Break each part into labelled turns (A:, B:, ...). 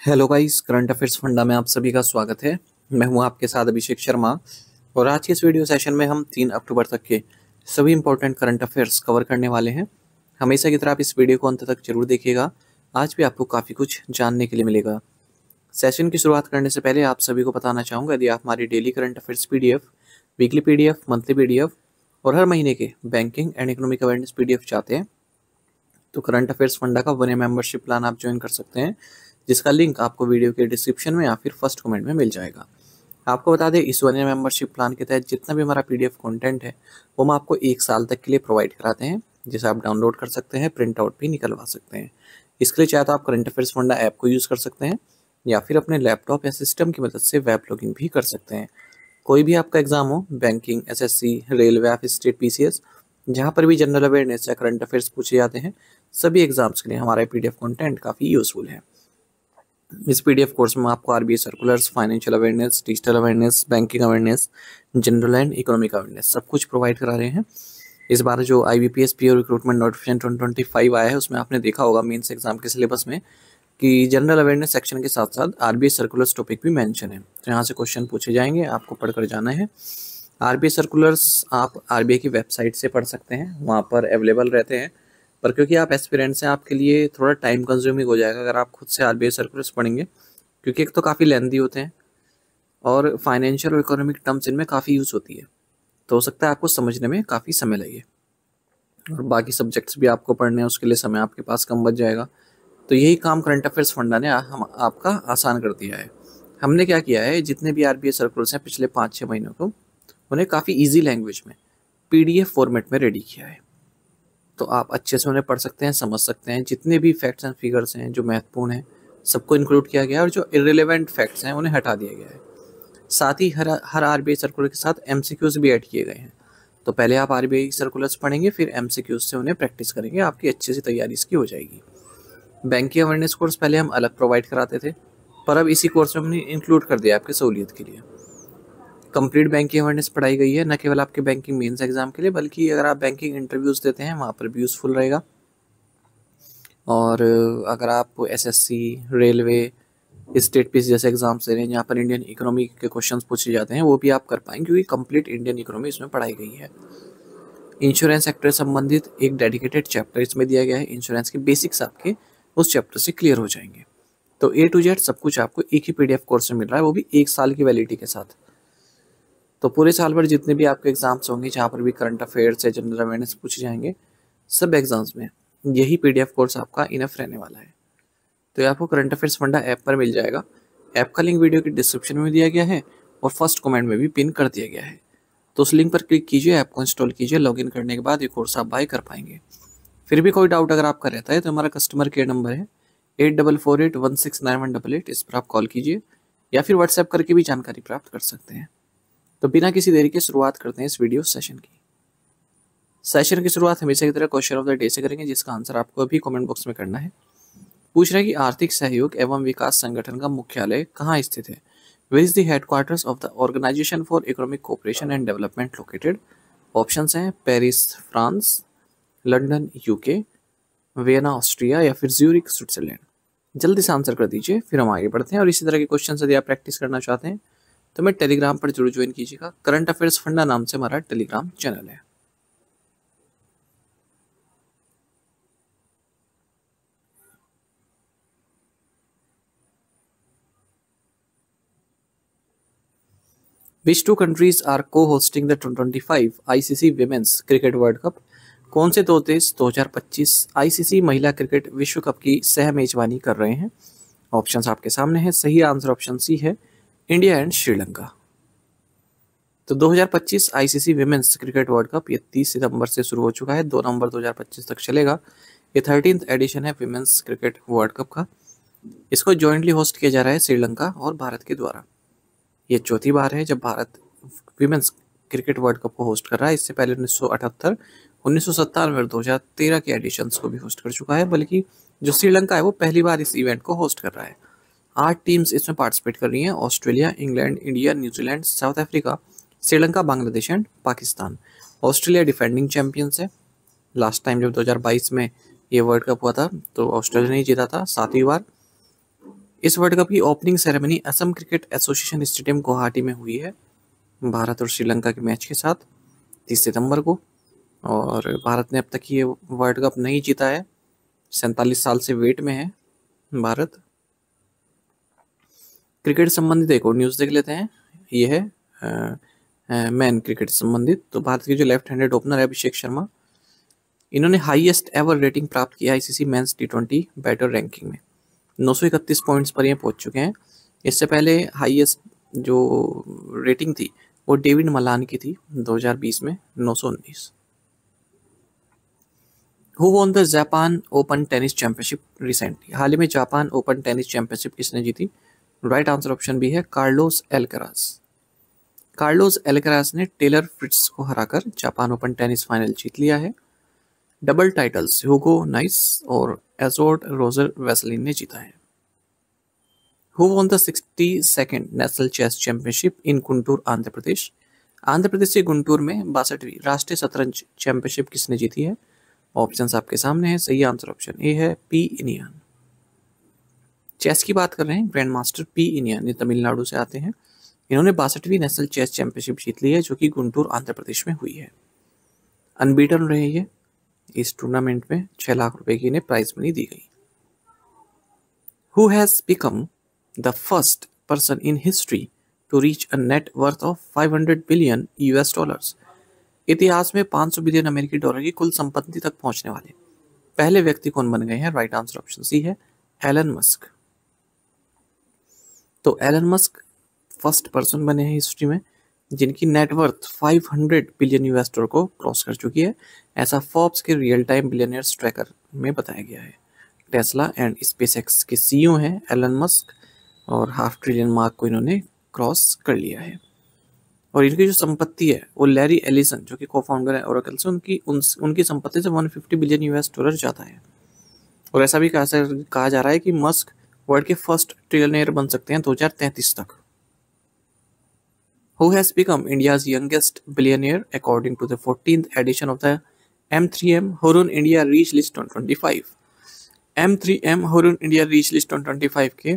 A: Hello guys, current affairs funda में आप सभी का स्वागत है। मैं हूं आपके साथ अभिषेक शर्मा और आज के इस वीडियो सेशन में हम 3 अक्टूबर तक के सभी इंपॉर्टेंट करंट अफेयर्स कवर करने वाले हैं। हमेशा की तरह आप इस वीडियो को अंत तक जरूर देखिएगा। आज भी आपको काफ़ी कुछ जानने के लिए मिलेगा। सेशन की शुरुआत करने से पहले आप सभी को बताना चाहूँगा, यदि आप हमारी daily current affairs PDF, weekly PDF, monthly PDF और हर महीने के banking and economic awareness PDF चाहते हैं तो करंट अफेयर्स फंडा का 1 मेंबरशिप प्लान आप ज्वाइन कर सकते हैं, जिसका लिंक आपको वीडियो के डिस्क्रिप्शन में या फिर फर्स्ट कमेंट में मिल जाएगा। आपको बता दें, इस 1 मेंबरशिप प्लान के तहत जितना भी हमारा PDF कंटेंट है वो हम आपको 1 साल तक के लिए प्रोवाइड कराते हैं, जिसे आप डाउनलोड कर सकते हैं, प्रिंट आउट भी निकलवा सकते हैं। इसके लिए चाहे तो आप करंट अफेयर्स फंडा ऐप को यूज़ कर सकते हैं या फिर अपने लैपटॉप या सिस्टम की मदद से वेब लॉगिन भी कर सकते हैं। कोई भी आपका एग्जाम हो, बैंकिंग, SSC, रेलवे या फिर स्टेट PCS, जहाँ पर भी जनरल अवेयरनेस या करंट अफेयर्स पूछे जाते हैं, सभी एग्जाम्स के लिए हमारा PDF कंटेंट काफ़ी यूजफुल है। इस PDF कोर्स में आपको RBI circulars, financial awareness, digital awareness, banking awareness, general and economic awareness सब कुछ प्रोवाइड करा रहे हैं। इस बार जो IBPS PO रिक्रूटमेंट नोटिफिकेशन 2025 आया है, उसमें आपने देखा होगा मेंस एग्जाम के सिलेबस में कि जनरल अवेयरनेस सेक्शन के साथ साथ RBI सर्कुलर्स टॉपिक भी मेंशन है। तो यहाँ से क्वेश्चन पूछे जाएंगे, आपको पढ़कर जाना है। RBI सर्कुलर्स आप RBI की वेबसाइट से पढ़ सकते हैं, वहाँ पर अवेलेबल रहते हैं। पर क्योंकि आप एस्पिरेंट्स हैं, आपके लिए थोड़ा टाइम कंज्यूमिंग हो जाएगा अगर आप खुद से RBI सर्कुलर्स पढ़ेंगे, क्योंकि एक तो काफ़ी लेंथी होते हैं और फाइनेंशियल और इकोनॉमिक टर्म्स इनमें काफ़ी यूज़ होती है, तो हो सकता है आपको समझने में काफ़ी समय लगे और बाकी सब्जेक्ट्स भी आपको पढ़ने हैं, उसके लिए समय आपके पास कम बच जाएगा। तो यही काम करंट अफेयर्स फंडा ने हम आपका आसान कर दिया है। हमने क्या किया है, जितने भी RBI सर्कुलर्स हैं पिछले 5-6 महीनों को, उन्हें काफ़ी ईजी लैंग्वेज में PDF फॉर्मेट में रेडी किया है, तो आप अच्छे से उन्हें पढ़ सकते हैं, समझ सकते हैं। जितने भी फैक्ट्स एंड फिगर्स हैं जो महत्वपूर्ण हैं, सबको इंक्लूड किया गया है और जो इररिलेवेंट फैक्ट्स हैं उन्हें हटा दिया गया है। साथ ही हर RBI सर्कुलर के साथ MCQs भी ऐड किए गए हैं। तो पहले आप RBI सर्कुलर्स पढ़ेंगे, फिर MCQs से उन्हें प्रैक्टिस करेंगे, आपकी अच्छे से तैयारी इसकी हो जाएगी। बैंकिंग अवेयरनेस कोर्स पहले हम अलग प्रोवाइड कराते थे, पर अब इसी कोर्स में हमने इंक्लूड कर दिया आपकी सहूलियत के लिए। कंप्लीट बैंकिंग अवेयरनेस पढ़ाई गई है, न केवल आपके बैंकिंग मेंस एग्जाम के लिए, बल्कि अगर आप बैंकिंग इंटरव्यूज देते हैं वहाँ पर भी यूज़फुल रहेगा। और अगर आप SSC, रेलवे, स्टेट PCS जैसे एग्जाम्स दे रहे हैं जहाँ पर इंडियन इकोनॉमी के क्वेश्चंस पूछे जाते हैं, वो भी आप कर पाएंगे, क्योंकि कंप्लीट इंडियन इकोनॉमी इसमें पढ़ाई गई है। इंश्योरेंस सेक्टर से संबंधित एक डेडिकेटेड चैप्टर इसमें दिया गया है। इंश्योरेंस के बेसिक्स आपके उस चैप्टर से क्लियर हो जाएंगे। तो A to Z सब कुछ आपको एक ही PDF कोर्स में मिल रहा है, वो भी 1 साल की वैलिडिटी के साथ। तो पूरे साल भर जितने भी आपके एग्जाम्स होंगे, जहाँ पर भी करंट अफेयर्स या जनरल अवेयरनेस पूछे जाएंगे, सब एग्जाम्स में यही PDF कोर्स आपका इनफ रहने वाला है। तो ये आपको करंट अफेयर्स फंडा ऐप पर मिल जाएगा। ऐप का लिंक वीडियो के डिस्क्रिप्शन में दिया गया है और फर्स्ट कमेंट में भी पिन कर दिया गया है। तो उस लिंक पर क्लिक कीजिए, ऐप को इंस्टॉल कीजिए। लॉगिन करने के बाद ये कोर्स आप बाय कर पाएंगे। फिर भी कोई डाउट अगर आपका रहता है तो हमारा कस्टमर केयर नंबर है 8448169188, इस पर आप कॉल कीजिए या फिर व्हाट्सएप करके भी जानकारी प्राप्त कर सकते हैं। तो बिना किसी देरी के शुरुआत करते हैं इस वीडियो सेशन की। सेशन की शुरुआत हमेशा की तरह क्वेश्चन ऑफ द डे से करेंगे, जिसका आंसर आपको अभी कमेंट बॉक्स में करना है। पूछ रहे हैं कि आर्थिक सहयोग एवं विकास संगठन का मुख्यालय कहाँ स्थित है? Where is the headquarters of the organisation for economic cooperation and development located? Options हैं Paris France, London UK, Vienna Austria या फिर ज्यूरिक स्विट्जरलैंड। जल्दी से आंसर कर दीजिए, फिर हम आगे बढ़ते हैं। और इसी तरह के क्वेश्चन यदि आप प्रैक्टिस करना चाहते हैं तो मैं टेलीग्राम पर जरूर ज्वाइन कीजिएगा। करंट अफेयर्स फंडा नाम से हमारा टेलीग्राम चैनल है। Which two countries are co-hosting the 2025 ICC Women's Cricket World Cup? कौन से दो देश 2025 ICC महिला क्रिकेट विश्व कप की सह मेजबानी कर रहे हैं? ऑप्शंस आपके सामने हैं। सही आंसर ऑप्शन C है, इंडिया एंड श्रीलंका। तो 2025 ICC women's cricket world cup ये 30 सितंबर से शुरू हो चुका है, 2 नवंबर 2025 तक चलेगा। ये 13th एडिशन है विमेंस क्रिकेट वर्ल्ड कप का। इसको जॉइंटली होस्ट किया जा रहा है श्रीलंका और भारत के द्वारा। ये चौथी बार है जब Bharat women's cricket world cup को होस्ट कर रहा है। इससे पहले 1978, 1997 और 2013 के एडिशंस को भी होस्ट कर चुका है, बल्कि जो श्रीलंका है वो पहली बार इस इवेंट को होस्ट कर रहा है। 8 टीम्स इसमें पार्टिसिपेट कर रही हैं, Australia, England, India, New Zealand, south Africa, Sri Lanka, Bangladesh and Pakistan. Australia defending champions है। लास्ट टाइम जब 2022 में ये वर्ल्ड कप हुआ था तो ऑस्ट्रेलिया ने जीता था 7वीं बार। इस वर्ल्ड कप की opening ceremony Assam cricket association stadium Guwahati में हुई है भारत और श्रीलंका के मैच के साथ 30 सितंबर को। और भारत ने अब तक ये वर्ल्ड कप नहीं जीता है, 47 साल से वेट में है भारत। क्रिकेट संबंधित एक और न्यूज़ देख लेते हैं, ये है मैन क्रिकेट संबंधित। तो भारत के जो लेफ्ट हैंडेड ओपनर है अभिषेक शर्मा, इन्होंने हाईएस्ट एवर रेटिंग प्राप्त किया आईसीसी मेंस टी20 बैटर रैंकिंग में। 931 पॉइंट्स पर ये पहुंच चुके हैं। इससे पहले हाईएस्ट जो रेटिंग थी वो डेविड मलान की थी 2020 में 919। Who won the Japan Open tennis championship recently? हाल ही में जापान ओपन टेनिस चैंपियनशिप किसने जीती? राइट आंसर ऑप्शन बी है कार्लोस एल्कराज। कार्लोस एल्कराज ने टेलर फ्रिट्ज को हराकर जापान ओपन टेनिस फाइनल जीत लिया है। डबल टाइटल्स ह्यूगो नाइस और एजोर्ड रोजर वेसलिन ने जीता है। Who won the 62nd national chess championship in Guntur Andhra Pradesh? Andhra Pradesh के गुंटूर में 62वीं राष्ट्रीय शतरंज चैंपियनशिप किसने जीती है? ऑप्शंस आपके सामने है। सही आंसर ऑप्शन ए है पी इनियन। चेस की बात कर रहे हैं, ग्रैंड मास्टर पी इनियन, ये तमिलनाडु से आते हैं। इन्होंने 62वीं नेशनल चेस चैंपियनशिप जीत ली है जो कि गुंटूर आंध्र प्रदेश में हुई है। अनबीटन रहे ये इस टूर्नामेंट में। 6 लाख रुपए की इन्हें प्राइज मनी दी गई। Who has become the first person in history to reach a net worth of 500 billion US dollars? इतिहास में 500 बिलियन अमेरिकी डॉलर की कुल संपत्ति तक पहुंचने वाले पहले व्यक्ति कौन बन गए हैं? राइट आंसर ऑप्शन सी है एलन मस्क। तो एलन मस्क फर्स्ट पर्सन बने हैं हिस्ट्री में जिनकी नेटवर्थ 500 बिलियन यूएस डॉलर को क्रॉस कर चुकी है। ऐसा फोर्ब्स के रियल टाइम बिलियनियर्स ट्रैकर में बताया गया है। टेस्ला एंड स्पेसएक्स के सीईओ हैं एलन मस्क और $500 बिलियन मार्क को इन्होंने क्रॉस कर लिया है। और इनकी जो संपत्ति है वो लैरी एलिसन जो कि को फाउंडर है ओरेकल से, उनकी संपत्ति से 150 बिलियन यूएस डॉलर ज़्यादा है। और ऐसा भी कहा जा रहा है कि मस्क वर्ल्ड के फर्स्ट ट्रिलियनियर बन सकते हैं 2033 तक। Who has become India's youngest billionaire according to the 14th edition of the M3M Hurun India Reach List 2025? M3M Hurun India Reach List 2025 के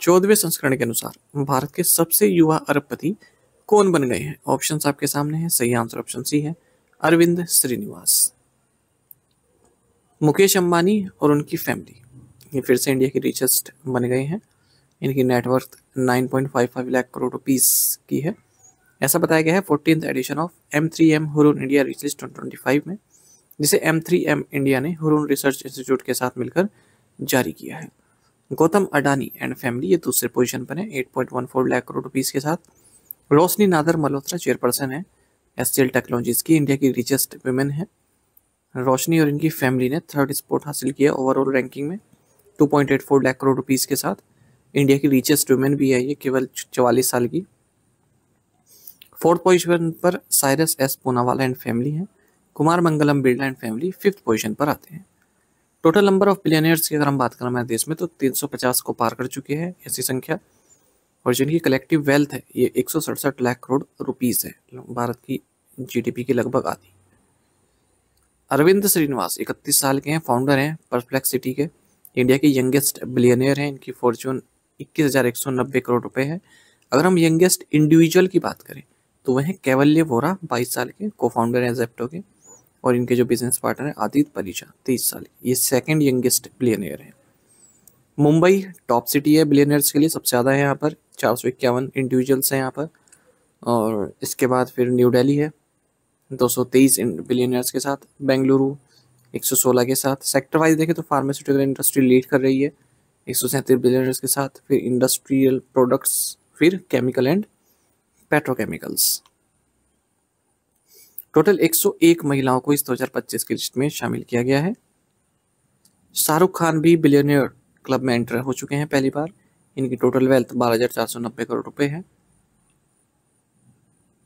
A: 14वें संस्करण के अनुसार भारत के सबसे युवा अरबपति कौन बन गए हैं? ऑप्शंस आपके सामने हैं। सही आंसर ऑप्शन सी है अरविंद श्रीनिवास। मुकेश अंबानी और उनकी फैमिली ये फिर से इंडिया के रिचेस्ट बन गए हैं। इनकी नेटवर्थ 9.55 लाख करोड़ रुपीस की है। ऐसा बताया गया है 14th edition of M3M Hurun India rich list 2025 में, जिसे M3M इंडिया ने हुरून रिसर्च इंस्टीट्यूट के साथ मिलकर जारी किया है। गौतम अडानी एंड फैमिली ये दूसरे पोजीशन पर है 8.14 लाख करोड़ रुपीस के साथ। रोशनी नादर मल्होत्रा चेयरपर्सन है SCL टेक्नोलॉजीज की, इंडिया की रिचेस्ट वुमेन है। रोशनी और इनकी फैमिली ने 3rd स्पॉट हासिल किया ओवरऑल रैंकिंग में 2.84 लाख करोड़ रुपीस के साथ। इंडिया की रिचेस्ट वुमेन भी है ये, केवल 44 साल की। 4th पोजीशन पर Cyrus S Poonawalla and family है। Kumar Mangalam Birla and family 5th position पर आते हैं। टोटल नंबर ऑफ बिलियनियर्स की अगर हम बात करें हमारे देश में तो 350 को पार कर चुके हैं ऐसी संख्या। और जिनकी कलेक्टिव वेल्थ है ये 167 लाख करोड़ रुपीस है, भारत की GDP की लगभग आधी। अरविंद श्रीनिवास 31 साल के हैं, फाउंडर हैं परप्लेक्सिटी के, इंडिया के यंगेस्ट बिलियनियर हैं। इनकी फॉर्च्यून 21,190 करोड़ रुपए है। अगर हम यंगेस्ट इंडिविजुअल की बात करें तो वह कैवल्य वोरा 22 साल के, को फाउंडर हैं जेप्टो के। और इनके जो बिजनेस पार्टनर हैं आदित्य परिचा 23 साल के, ये 2nd यंगेस्ट बिलियनियर हैं। मुंबई टॉप सिटी है बिलियनियर्स के लिए, सबसे ज़्यादा है यहाँ पर, 451 इंडिविजुअल्स हैं यहाँ पर। और इसके बाद फिर न्यू दिल्ली है 223 बिलियनियर्स के साथ, बेंगलुरु 116 के साथ। सेक्टर वाइज देखें तो फार्मास्यूटिकल इंडस्ट्री लीड कर रही है 137 बिलियनियर्स के साथ, फिर इंडस्ट्रियल प्रोडक्ट्स, फिर केमिकल एंड पेट्रोकेमिकल्स। टोटल 101 महिलाओं को इस 2025 की लिस्ट में शामिल किया गया है। शाहरुख खान भी बिलियनियर क्लब में एंटर हो चुके हैं पहली बार। इनकी टोटल वेल्थ 12,490 करोड़ रुपए है।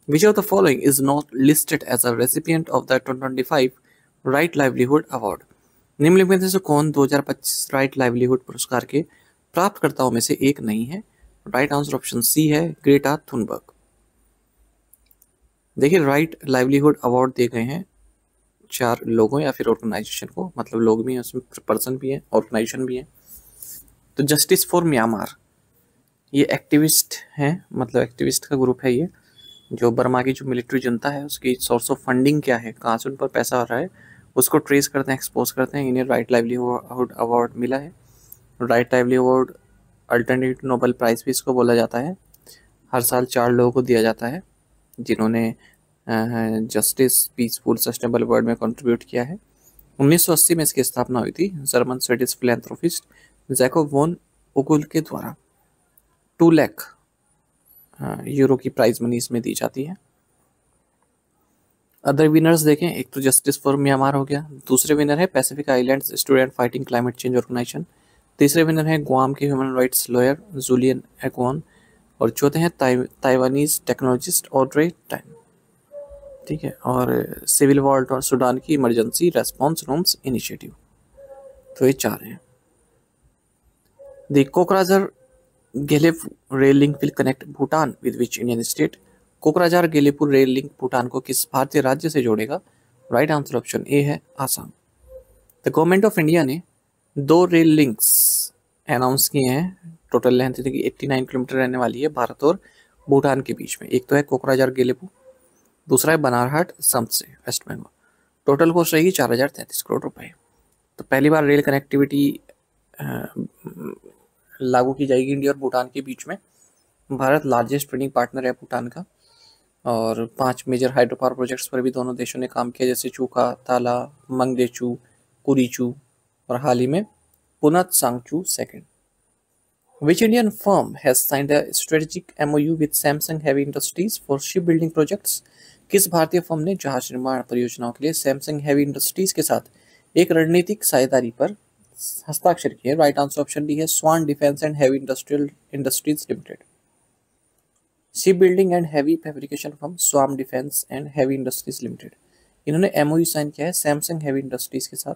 A: Which of the following is not listed as a recipient of the 2025 right livelihood award? निम्नलिखित में से कौन 2025 राइट लाइवलीहुड पुरस्कार के प्राप्तकर्ताओं में से एक नहीं है? राइट आंसर ऑप्शन सी है ग्रेटा थुनबर्ग। देखिए राइट लाइवलीहुड अवार्ड दिए गए हैं 4 लोगों या फिर ऑर्गेनाइजेशन को, मतलब लोग भी हैं उसमें, पर्सन भी हैं, ऑर्गेनाइजेशन भी है। तो जस्टिस फॉर म्यांमार ये एक्टिविस्ट हैं, मतलब एक्टिविस्ट का ग्रुप है ये, जो बर्मा की जो मिलिट्री जनता है उसकी सोर्स ऑफ फंडिंग क्या है, कहाँ से उन पर पैसा आ रहा है, उसको ट्रेस करते हैं, एक्सपोज करते हैं। इन्हें राइट लाइवलीहुड अवार्ड मिला है। Right livelihood alternative Nobel prize भी इसको बोला जाता है। हर साल 4 लोगों को दिया जाता है जिन्होंने जस्टिस, पीसफुल, सस्टेनेबल वर्ल्ड में कंट्रीब्यूट किया है। 1980 में इसकी स्थापना हुई थी German Swedish philanthropist Jakob von Uexkull के द्वारा। 2 लाख यूरो की प्राइज मनी इसमें दी जाती है। अदर विनर्स देखें, एक तो जस्टिस फॉर म्यांमार हो गया, दूसरे विनर है Pacific Islands student fighting climate change organisation, तीसरे विनर है गुआम के human rights lawyer Julian Aguon, और चौथे हैं ताइवानीज टेक्नोलॉजिस्ट ऑड्रे टाइन। ठीक है, और सिविल वॉर और सूडान की इमरजेंसी रेस्पॉन्स रूम्स इनिशिएटिव। तो ये 4 हैं। The Kokrajhar Gelephu rail link will connect Bhutan with which Indian state. Kokrajhar Gelephu rail link Bhutan को किस भारतीय राज्य से जोड़ेगा? राइट आंसर ऑप्शन ए है Assam. The government of India ने 2 रेल लिंक्स अनाउंस किए हैं। टोटल लेंथ 89 किलोमीटर रहने वाली है भारत और भूटान के बीच में। एक तो है कोकराझार गेलेपुर, दूसरा है बनारहाट सम्प से वेस्ट बंगाल। टोटल कॉस्ट रहेगी 4033 करोड़ रुपए। तो पहली बार रेल कनेक्टिविटी लागू की जाएगी इंडिया और भूटान के बीच में। भारत लार्जेस्ट ट्रेडिंग पार्टनर है भूटान का, और 5 मेजर हाइड्रो पावर प्रोजेक्ट्स पर भी दोनों देशों ने काम किया, जैसे चूका, ताला, मंगदेचू, कुरीचू और हाल ही में पुनत सांगचू second. Which Indian firm has signed a strategic MOU with Samsung Heavy Industries for shipbuilding projects? किस भारतीय फर्म ने जहाज निर्माण परियोजनाओं के लिए सैमसंग हेवी इंडस्ट्रीज के साथ एक रणनीतिक साझेदारी पर हस्ताक्षर किए? राइट आंसर ऑप्शन डी है Swan defence and heavy industrial industries limited. Ship building and heavy fabrication firm Swan defence and heavy industries limited, इन्होंने एमओयू साइन किया है सैमसंग हैवी इंडस्ट्रीज के साथ,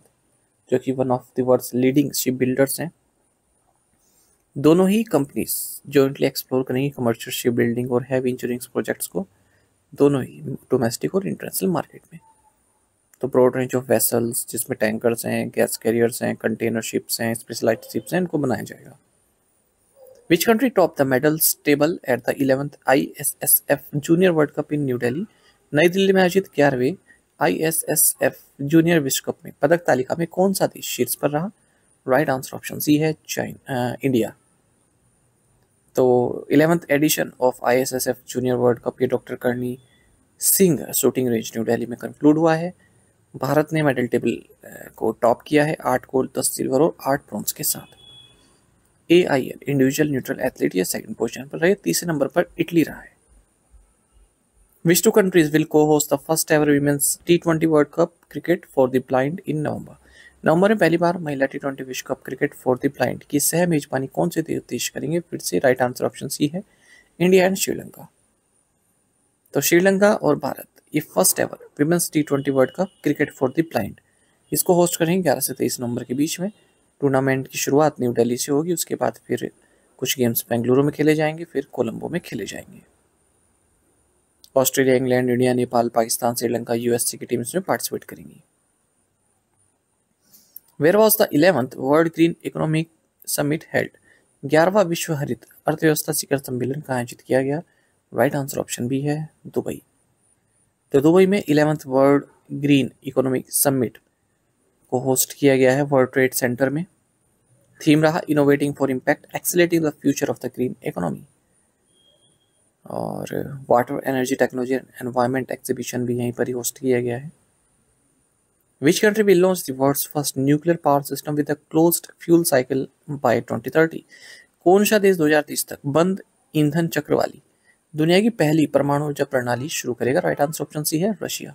A: जो कि one of the world's leading ship builders हैं। दोनों ही कंपनीज जॉइंटली एक्सप्लोर करेंगी कमर्शियल शिप बिल्डिंग और हैवी इंजीनियरिंग प्रोजेक्ट्स को, दोनों ही डोमेस्टिक और इंटरनेशनल मार्केट में। तो ब्रॉड रेंज ऑफ वेसल्स जिसमें टैंकर्स हैं, गैस कैरियर्स हैं, कंटेनर शिप्स हैं, स्पेशलाइज्ड शिप्स हैं, इनको बनाया जाएगा। Which country topped the medals table at the 11th ISSF Junior World Cup in New Delhi? नई दिल्ली में आयोजित 11वें ISSF जूनियर विश्व कप में पदक तालिका में कौन सा देश शीर्ष पर रहा? राइट आंसर ऑप्शन सी है इंडिया। तो 11th edition of ISSF junior world cup ये doctor Karni Singh shooting range New Delhi में कंक्लूड हुआ है। भारत ने मेडल टेबल को टॉप किया है 8 गोल्ड, 10 सिल्वर और 8 ब्रॉन्ज के साथ। AIL इंडिविजुअल न्यूट्रल एथलीट ये सेकंड पोजीशन पर रहे, तीसरे नंबर पर इटली रहा है। Which 2 countries will co-host the first ever women's T20 World Cup cricket for the blind in November? नवंबर में पहली बार महिला T20 विश्व cup cricket for the blind की सह मेजबानी कौन से देश करेंगे? फिर से राइट आंसर ऑप्शन सी है इंडिया एंड श्रीलंका। तो श्रीलंका और भारत ये first ever women's T20 world cup cricket for the blind इसको होस्ट करेंगे 11 से 23 नवंबर के बीच में। टूर्नामेंट की शुरुआत न्यू दिल्ली से होगी, उसके बाद फिर कुछ गेम्स बेंगलुरु में खेले जाएंगे, फिर कोलंबो में खेले जाएंगे। Australia, England, India, Nepal, Pakistan, Sri Lanka, USA की टीम्स में पार्टिसिपेट करेंगी। Where was the 11th world green economic summit held? 11वां विश्व हरित अर्थव्यवस्था शिखर सम्मेलन कहाँ आयोजित किया गया? राइट आंसर ऑप्शन बी है दुबई। तो दुबई में 11th world green economic summit को होस्ट किया गया है वर्ल्ड ट्रेड सेंटर में। थीम रहा innovating for impact accelerating the future of the green economy. और water, energy, technology and environment exhibition भी यहीं पर ही होस्ट किया गया है। Which country will launch the world's first nuclear power system with a closed fuel cycle by 2030? कौन सा देश 2030 तक बंद ईंधन चक्र वाली दुनिया की पहली परमाणु ऊर्जा प्रणाली शुरू करेगा? राइट आंसर ऑप्शन सी है रशिया।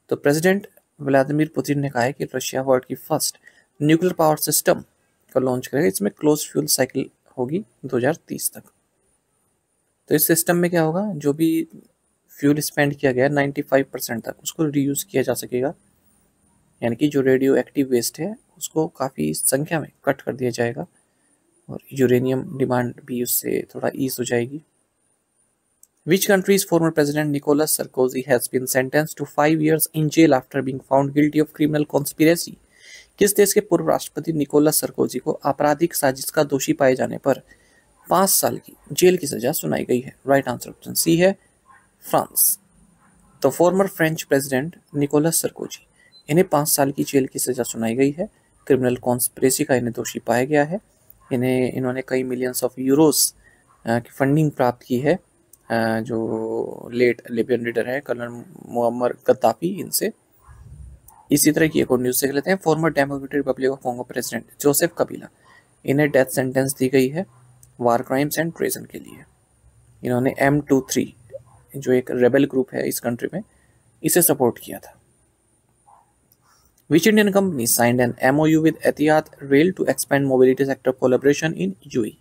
A: तो प्रेसिडेंट व्लादिमीर पुतिन ने कहा है कि रशिया वर्ल्ड की फर्स्ट न्यूक्लियर पावर सिस्टम को लॉन्च करेगा, इसमें क्लोज फ्यूल साइकिल होगी 2030 तक। तो इस सिस्टम में क्या होगा, जो भी फ्यूल स्पेंड किया गया 95% तक उसको रीयूज किया जा सकेगा, यानी कि जो रेडियो एक्टिव वेस्ट है उसको काफ़ी संख्या में कट कर दिया जाएगा और यूरेनियम डिमांड भी उससे थोड़ा ईज हो जाएगी। Which country's former president Nicolas Sarkozy has been sentenced to 5 years in jail after being found guilty of criminal conspiracy? किस देश के पूर्व राष्ट्रपति निकोलस सरकोजी को आपराधिक साजिश का दोषी पाए जाने पर 5 साल की जेल की सजा सुनाई गई है? राइट आंसर ऑप्शन सी है फ्रांस। तो farmer French president Nicolas Sarkozy, इन्हें 5 साल की जेल की सजा सुनाई गई है। क्रिमिनल कॉन्स्पिरेसी का इन्हें दोषी पाया गया है। इन्होंने कई मिलियंस ऑफ यूरोस की फंडिंग प्राप्त की है, जो लेट लिबियन लीडर है कर्नल मुअम्मर गद्दाफी, इनसे। इसी तरह की एक और न्यूज़ देख लेते हैं। Former Democratic Republic of Congo president Joseph Kabila, इन्हें डेथ सेंटेंस दी गई है वार क्राइम्स एंड ट्रेजन के लिए। इन्होंने M23 जो एक रेबल ग्रुप है इस कंट्री में, इसे सपोर्ट किया था। Which Indian company signed an MOU with Etihad Rail to expand mobility sector collaboration in UAE?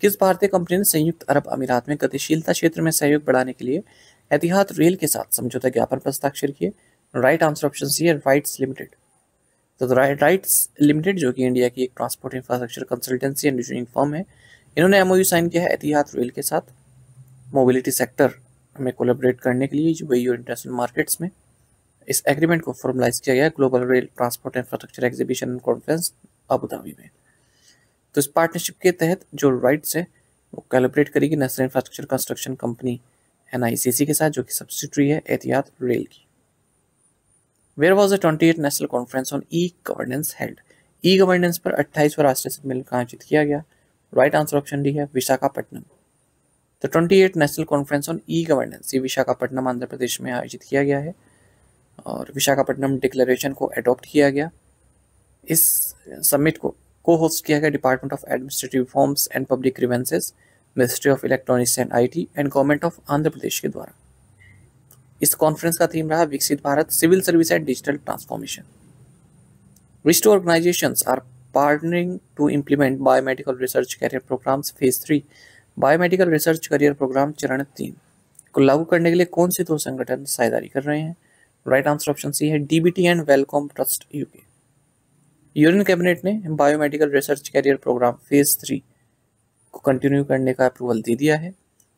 A: किस भारतीय कंपनी ने संयुक्त अरब अमीरात में गतिशीलता क्षेत्र में सहयोग बढ़ाने के लिए एतिहाद रेल के साथ समझौता ज्ञापन पर हस्ताक्षर किए? राइट आंसर ऑप्शन सी है राइट्स लिमिटेड। तो राइट्स लिमिटेड जो कि इंडिया की एक transport infrastructure consultancy and engineering firm है, इन्होंने MOU साइन किया है एतिहाद रेल के साथ मोबिलिटी सेक्टर में कोलैबोरेट करने के लिए यूएई और इंटरनेशनल मार्केट्स में। इस एग्रीमेंट को फॉर्मलाइज किया गया global rail transport infrastructure exhibition and conference Abu Dhabi में। तो इस पार्टनरशिप के तहत जो राइट्स है वो कोलैबोरेट करेगी national infrastructure construction company NICC के साथ, जो कि सब्सिडरी है एतिहाद रेल की। Where was the 28th national conference on e governance held? E governance पर 28वां राष्ट्रीय सम्मेलन कहाँ आयोजित किया गया? राइट आंसर ऑप्शन डी है विशाखापट्टनम। तो 28th national conference on e governance ये विशाखापट्टनम आंध्र प्रदेश में आयोजित किया गया है और विशाखापट्टनम डिक्लेरेशन को अडॉप्ट किया गया। इस समिट को होस्ट किया गया department of administrative reforms and public grievances, ministry of electronics and IT and government of Andhra Pradesh के द्वारा। इस कॉन्फ्रेंस का थीम रहा विकसित Bharat, civil service and digital transformation. Which two organizations are partnering to implement biomedical research career programs phase 3? Biomedical research career program चरण 3 को लागू करने के लिए कौन से दो संगठन साझेदारी कर रहे हैं? राइट आंसर ऑप्शन सी है DBT and Wellcome Trust UK। Union cabinet ने biomedical research career programme phase 3 को कंटिन्यू करने का अप्रूवल दे दिया है।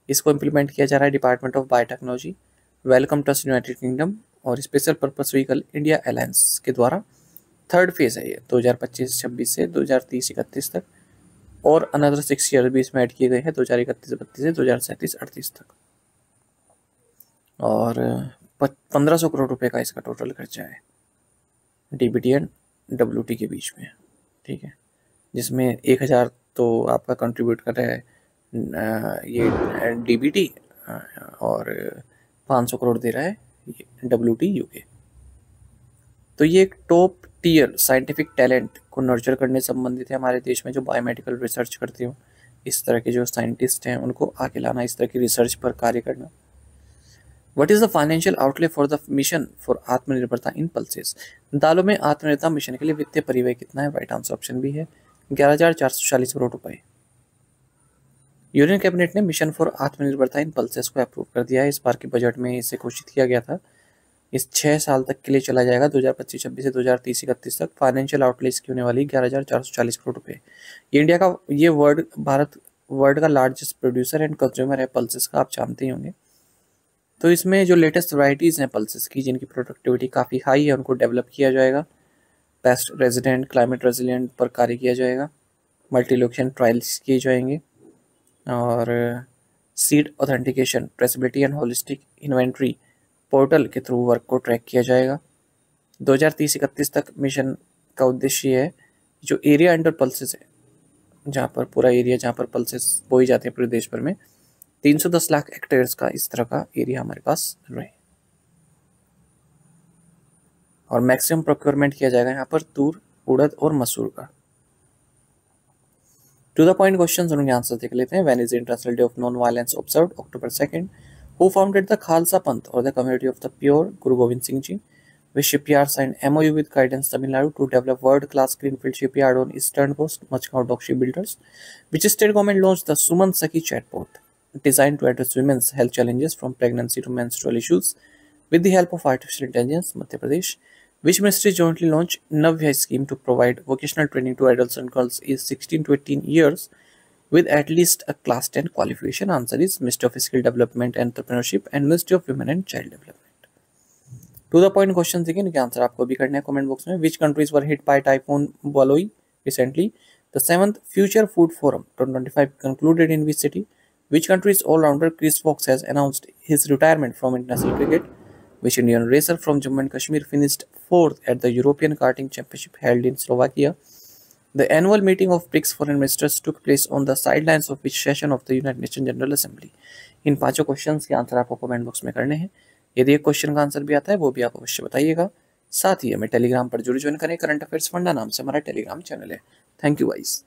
A: इसको इम्प्लीमेंट किया जा रहा है department of biotechnology, Wellcome Trust United Kingdom और special purpose vehicle India Alliance के द्वारा। थर्ड फेज है ये 2025-26 से 2030-31 तक, और अनदर 6 ईयर भी इसमें ऐड किए गए हैं 2031-32 से 2037-38 तक। और 1500 करोड़ रुपए का इसका टोटल खर्चा है DBT एंड WT के बीच में, ठीक है, जिसमें 1000 तो आपका कंट्रीब्यूट कर रहा है ये DBT और 500 करोड़ दे रहा है WT UK। तो ये एक टॉप टियर साइंटिफिक टैलेंट को नर्चर करने से संबंधित है हमारे देश में, जो बायोमेडिकल रिसर्च करते हो। इस तरह के जो साइंटिस्ट हैं उनको आगे लाना, इस तरह की रिसर्च पर कार्य करना। What is the financial outlay for the mission for आत्मनिर्भरता इन पल्सेस? दालों में आत्मनिर्भरता मिशन के लिए वित्तीय परिव्यय कितना है? राइट आंसर ऑप्शन भी है 11,440 करोड़ रुपए। यूनियन कैबिनेट ने मिशन फॉर आत्मनिर्भरता इन पल्सेस को अप्रूव कर दिया है। इस बार के बजट में इसे घोषित किया गया था। इस 6 साल तक के लिए चला जाएगा 2025-26 से 2030-31 तक। फाइनेंशियल आउटले इसकी होने वाली 11,440 करोड़ रुपए। ये इंडिया का भारत वर्ल्ड का लार्जेस्ट प्रोड्यूसर एंड कंज्यूमर है पल्सेस का, आप जानते ही होंगे। तो इसमें जो लेटेस्ट वैरायटीज़ हैं पल्सेस की, जिनकी प्रोडक्टिविटी काफ़ी हाई है, उनको डेवलप किया जाएगा। पेस्ट रेजिडेंट, क्लाइमेट रेजिलिएंट पर कार्य किया जाएगा। मल्टी लोकेशन ट्रायल्स किए जाएंगे और seed authentication, traceability and holistic inventory portal के थ्रू वर्क को ट्रैक किया जाएगा। 2030-31 तक मिशन का उद्देश्य है जो एरिया अंडर पल्सेस है, जहाँ पर पूरा एरिया जहाँ पर पल्सेस बोई जाते हैं पूरे देश भर में, 310 लाख हेक्टेयर्स का इस तरह का एरिया हमारे पास रहे। और मैक्सिमम प्रोक्योरमेंट किया जाएगा यहाँ पर तूर, उड़द और मसूर का। टू द पॉइंट क्वेश्चंस उनके आंसर देख लेते हैं। When is international day of non violence observed? October 2nd। Who founded the Khalsa Panth or the community of the pure? Guru Gobind Singh Ji. Which shipyard signed MOU with Guidance Tamil Nadu to develop world-class greenfield shipyard on eastern coast? Machgaon Dock Shipbuilders. Which state government launched the Suman Sakhi chatbot designed to address women's health challenges from pregnancy to menstrual issues with the help of artificial intelligence? Madhya Pradesh. Which ministry jointly launched Navya scheme to provide vocational training to adults and girls aged 16 to 18 years with at least a class 10 qualification? Answer is Ministry of Skill Development and Entrepreneurship and Ministry of Women and Child Development. To the point question देखिए, इनके answer आपको भी करने हैं comment box में। Which countries were hit by typhoon Bualoi recently? The 7th future food forum 2025 concluded in which city? Which country's all-rounder Chris Fox has announced his retirement from international cricket? Which Indian racer from Jammu and Kashmir finished fourth at the European Karting Championship held in Slovakia? The annual meeting of BRICS foreign ministers took place on the sidelines of which session of the United Nations General Assembly? इन पांचों questions के answer आपको comment box में करने हैं। यदि एक question का answer भी आता है वो भी आप अवश्य बताइएगा। साथ ही हमें टेलीग्राम पर जुड़ ज्वाइन करें, करंट अफेयर्स फंडा नाम से हमारा टेलीग्राम चैनल है। Thank you guys.